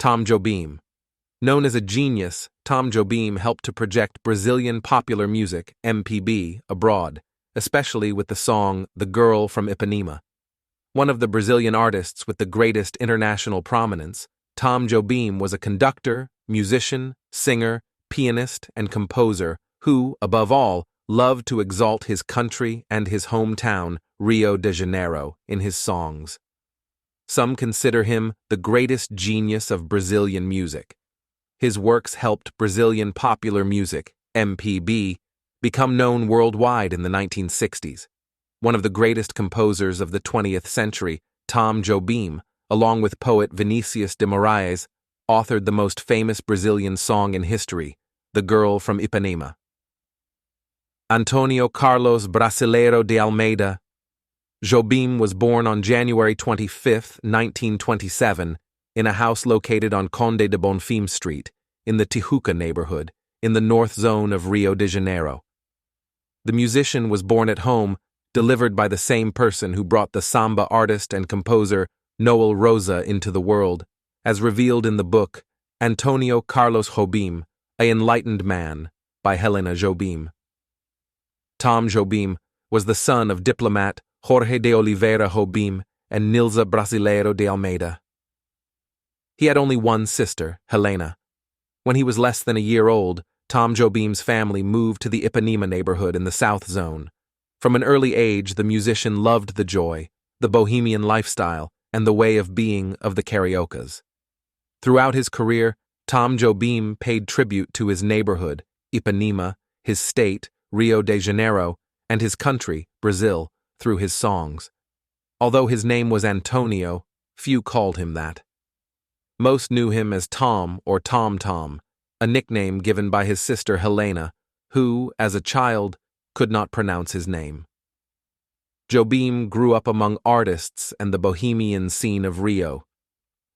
Tom Jobim. Known as a genius, Tom Jobim helped to project Brazilian popular music, MPB, abroad, especially with the song The Girl from Ipanema. One of the Brazilian artists with the greatest international prominence, Tom Jobim was a conductor, musician, singer, pianist, and composer who, above all, loved to exalt his country and his hometown, Rio de Janeiro, in his songs. Some consider him the greatest genius of Brazilian music. His works helped Brazilian popular music, MPB, become known worldwide in the 1960s. One of the greatest composers of the 20th century, Tom Jobim, along with poet Vinícius de Moraes, authored the most famous Brazilian song in history, The Girl from Ipanema. Antonio Carlos Brasileiro de Almeida. Jobim was born on January 25, 1927, in a house located on Conde de Bonfim Street, in the Tijuca neighborhood, in the North Zone of Rio de Janeiro. The musician was born at home, delivered by the same person who brought the samba artist and composer Noel Rosa into the world, as revealed in the book Antonio Carlos Jobim, A Enlightened Man, by Helena Jobim. Tom Jobim was the son of diplomat Jorge de Oliveira Jobim and Nilza Brasileiro de Almeida. He had only one sister, Helena. When he was less than a year old, Tom Jobim's family moved to the Ipanema neighborhood in the South Zone. From an early age, the musician loved the joy, the bohemian lifestyle, and the way of being of the cariocas. Throughout his career, Tom Jobim paid tribute to his neighborhood, Ipanema, his state, Rio de Janeiro, and his country, Brazil, through his songs. Although his name was Antonio, few called him that. Most knew him as Tom or Tom Tom, a nickname given by his sister Helena, who, as a child, could not pronounce his name. Jobim grew up among artists and the bohemian scene of Rio.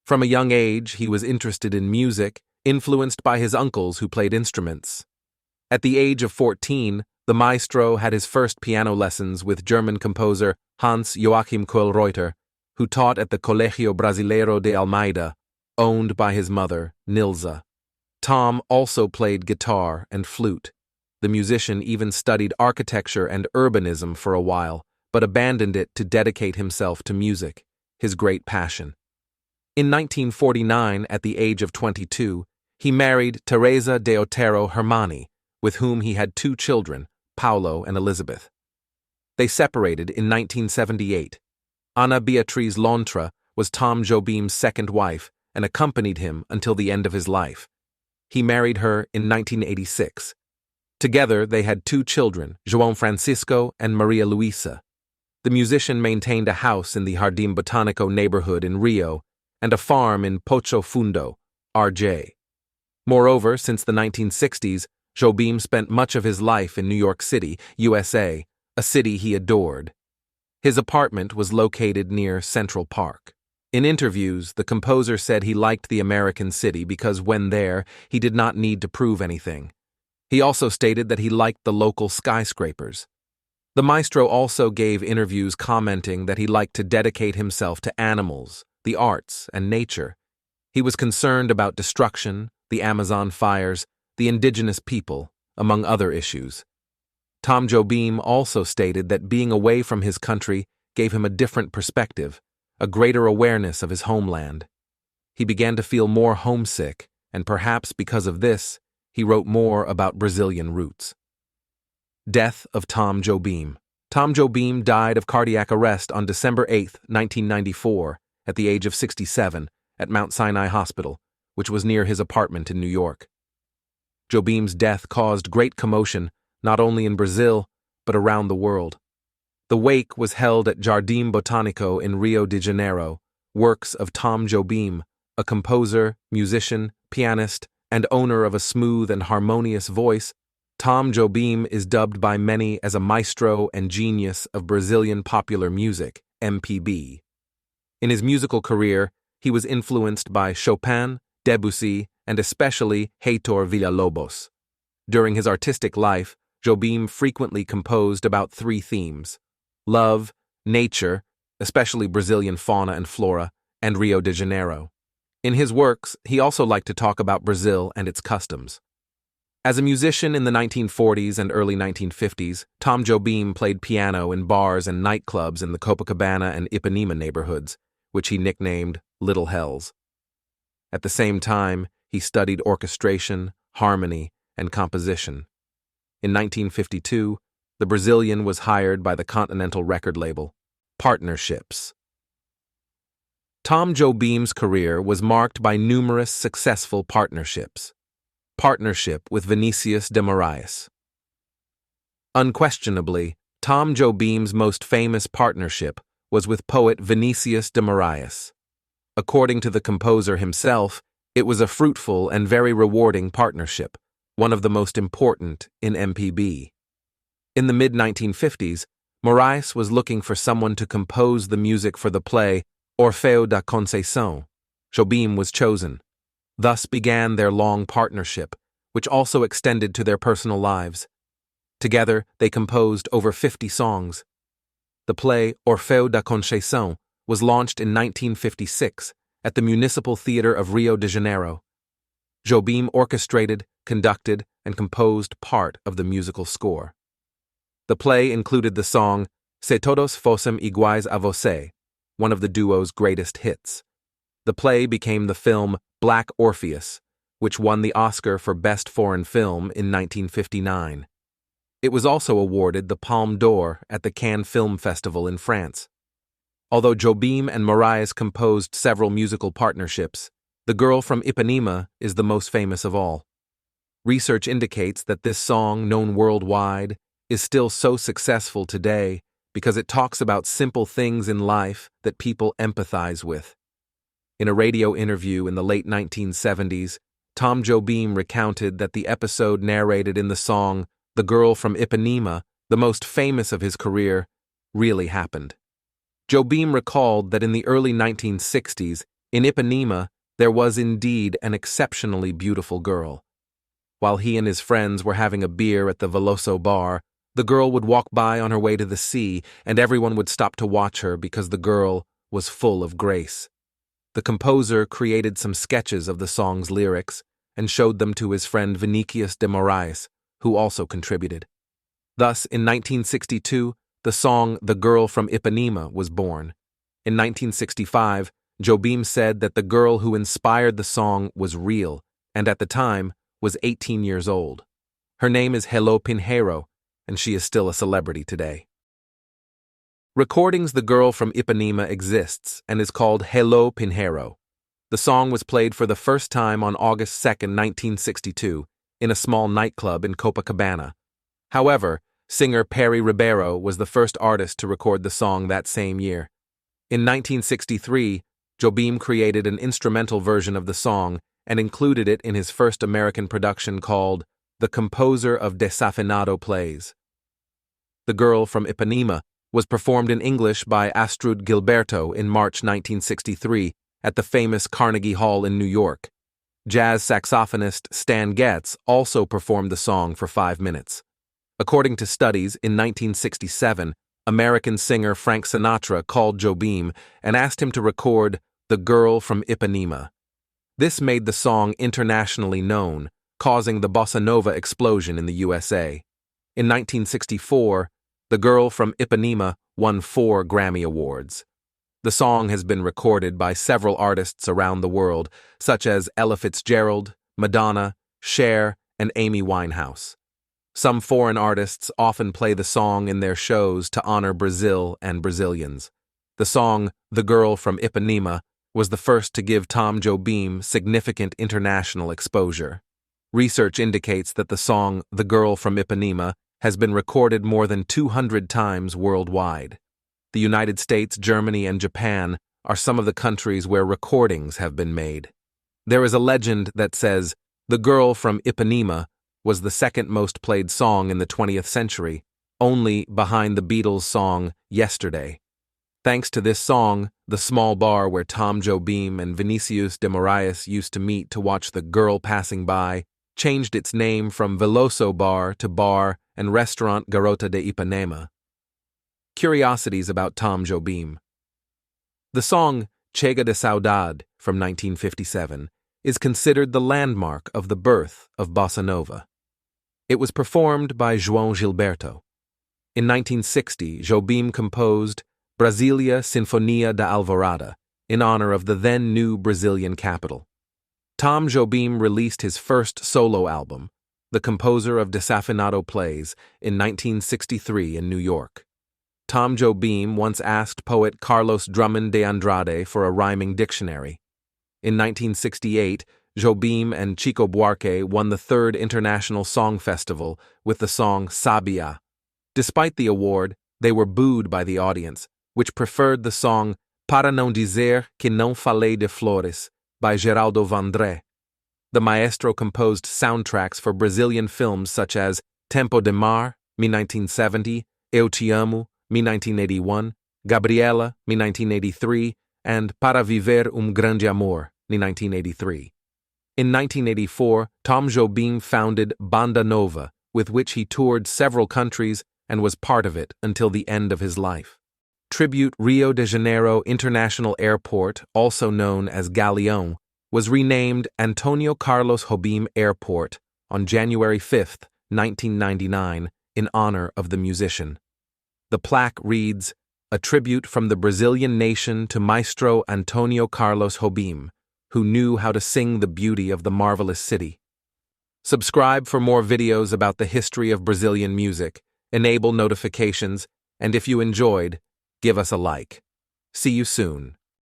From a young age, he was interested in music, influenced by his uncles who played instruments. At the age of 14, the maestro had his first piano lessons with German composer Hans Joachim Kohlreuter, who taught at the Colegio Brasileiro de Almeida, owned by his mother, Nilza. Tom also played guitar and flute. The musician even studied architecture and urbanism for a while, but abandoned it to dedicate himself to music, his great passion. In 1949, at the age of 22, he married Teresa de Otero Hermani, with whom he had 2 children, Paulo and Elizabeth. They separated in 1978. Ana Beatriz Lontra was Tom Jobim's second wife and accompanied him until the end of his life. He married her in 1986. Together, they had 2 children, João Francisco and Maria Luisa. The musician maintained a house in the Jardim Botanico neighborhood in Rio and a farm in Poço Fundo, RJ. Moreover, since the 1960s, Jobim spent much of his life in New York City, USA, a city he adored. His apartment was located near Central Park. In interviews, the composer said he liked the American city because when there, he did not need to prove anything. He also stated that he liked the local skyscrapers. The maestro also gave interviews commenting that he liked to dedicate himself to animals, the arts, and nature. He was concerned about destruction, the Amazon fires, the indigenous people, among other issues. Tom Jobim also stated that being away from his country gave him a different perspective, a greater awareness of his homeland. He began to feel more homesick, and perhaps because of this, he wrote more about Brazilian roots. Death of Tom Jobim. Tom Jobim died of cardiac arrest on December 8, 1994, at the age of 67, at Mount Sinai Hospital, which was near his apartment in New York. Jobim's death caused great commotion, not only in Brazil, but around the world. The wake was held at Jardim Botanico in Rio de Janeiro. Works of Tom Jobim, a composer, musician, pianist, and owner of a smooth and harmonious voice, Tom Jobim is dubbed by many as a maestro and genius of Brazilian popular music, MPB. In his musical career, he was influenced by Chopin, Debussy, and especially Heitor Villa-Lobos. During his artistic life, Jobim frequently composed about 3 themes: love, nature, especially Brazilian fauna and flora, and Rio de Janeiro. In his works, he also liked to talk about Brazil and its customs. As a musician in the 1940s and early 1950s, Tom Jobim played piano in bars and nightclubs in the Copacabana and Ipanema neighborhoods, which he nicknamed Little Hells. At the same time, he studied orchestration, harmony, and composition. In 1952, the Brazilian was hired by the Continental record label, Partnerships. Tom Jobim's career was marked by numerous successful partnerships. Partnership with Vinícius de Moraes. Unquestionably, Tom Jobim's most famous partnership was with poet Vinícius de Moraes. According to the composer himself, it was a fruitful and very rewarding partnership, one of the most important in MPB. In the mid-1950s, Moraes was looking for someone to compose the music for the play Orfeu da Conceição. Jobim was chosen. Thus began their long partnership, which also extended to their personal lives. Together, they composed over 50 songs. The play Orfeu da Conceição was launched in 1956 at the Municipal Theater of Rio de Janeiro. Jobim orchestrated, conducted, and composed part of the musical score. The play included the song Se Todos Fossem Iguais a Você, one of the duo's greatest hits. The play became the film Black Orpheus, which won the Oscar for Best Foreign Film in 1959. It was also awarded the Palme d'Or at the Cannes Film Festival in France. Although Jobim and Moraes composed several musical partnerships, The Girl from Ipanema is the most famous of all. Research indicates that this song, known worldwide, is still so successful today because it talks about simple things in life that people empathize with. In a radio interview in the late 1970s, Tom Jobim recounted that the episode narrated in the song The Girl from Ipanema, the most famous of his career, really happened. Jobim recalled that in the early 1960s, in Ipanema, there was indeed an exceptionally beautiful girl. While he and his friends were having a beer at the Veloso bar, the girl would walk by on her way to the sea, and everyone would stop to watch her because the girl was full of grace. The composer created some sketches of the song's lyrics and showed them to his friend Vinícius de Moraes, who also contributed. Thus, in 1962, the song The Girl from Ipanema was born. In 1965, Jobim said that the girl who inspired the song was real, and at the time was 18 years old. Her name is Hello Pinheiro, and she is still a celebrity today. Recordings The Girl from Ipanema exists and is called Hello Pinheiro. The song was played for the first time on August 2, 1962, in a small nightclub in Copacabana. However, singer Perry Ribeiro was the first artist to record the song that same year. In 1963, Jobim created an instrumental version of the song and included it in his first American production called The Composer of Desafinado Plays. The Girl from Ipanema was performed in English by Astrud Gilberto in March 1963 at the famous Carnegie Hall in New York. Jazz saxophonist Stan Getz also performed the song for 5 minutes. According to studies, in 1967, American singer Frank Sinatra called Jobim and asked him to record The Girl from Ipanema. This made the song internationally known, causing the bossa nova explosion in the USA. In 1964, The Girl from Ipanema won 4 Grammy Awards. The song has been recorded by several artists around the world, such as Ella Fitzgerald, Madonna, Cher, and Amy Winehouse. Some foreign artists often play the song in their shows to honor Brazil and Brazilians. The song, The Girl from Ipanema, was the first to give Tom Jobim significant international exposure. Research indicates that the song, The Girl from Ipanema, has been recorded more than 200 times worldwide. The United States, Germany, and Japan are some of the countries where recordings have been made. There is a legend that says, The Girl from Ipanema was the second most played song in the 20th century, only behind the Beatles' song Yesterday. Thanks to this song, the small bar where Tom Jobim and Vinícius de Moraes used to meet to watch the girl passing by changed its name from Veloso Bar to Bar and Restaurant Garota de Ipanema. Curiosities about Tom Jobim. The song Chega de Saudade from 1957, is considered the landmark of the birth of bossa nova. It was performed by João Gilberto. In 1960, Jobim composed Brasília Sinfonia da Alvorada in honor of the then-new Brazilian capital. Tom Jobim released his first solo album, The Composer of Desafinado Plays, in 1963 in New York. Tom Jobim once asked poet Carlos Drummond de Andrade for a rhyming dictionary. In 1968, Jobim and Chico Buarque won the 3rd International Song Festival with the song Sabia. Despite the award, they were booed by the audience, which preferred the song Para Não Dizer Que Não Falei de Flores by Geraldo Vandré. The maestro composed soundtracks for Brazilian films such as Tempo de Mar, 1970, Eu Te Amo, 1981, Gabriela, 1983, and Para Viver Grande Amor, 1983. In 1984, Tom Jobim founded Banda Nova, with which he toured several countries and was part of it until the end of his life. Tribute Rio de Janeiro International Airport, also known as Galeão, was renamed Antonio Carlos Jobim Airport on January 5, 1999, in honor of the musician. The plaque reads, "A tribute from the Brazilian nation to Maestro Antonio Carlos Jobim, who knew how to sing the beauty of the marvelous city." Subscribe for more videos about the history of Brazilian music, enable notifications, and if you enjoyed, give us a like. See you soon.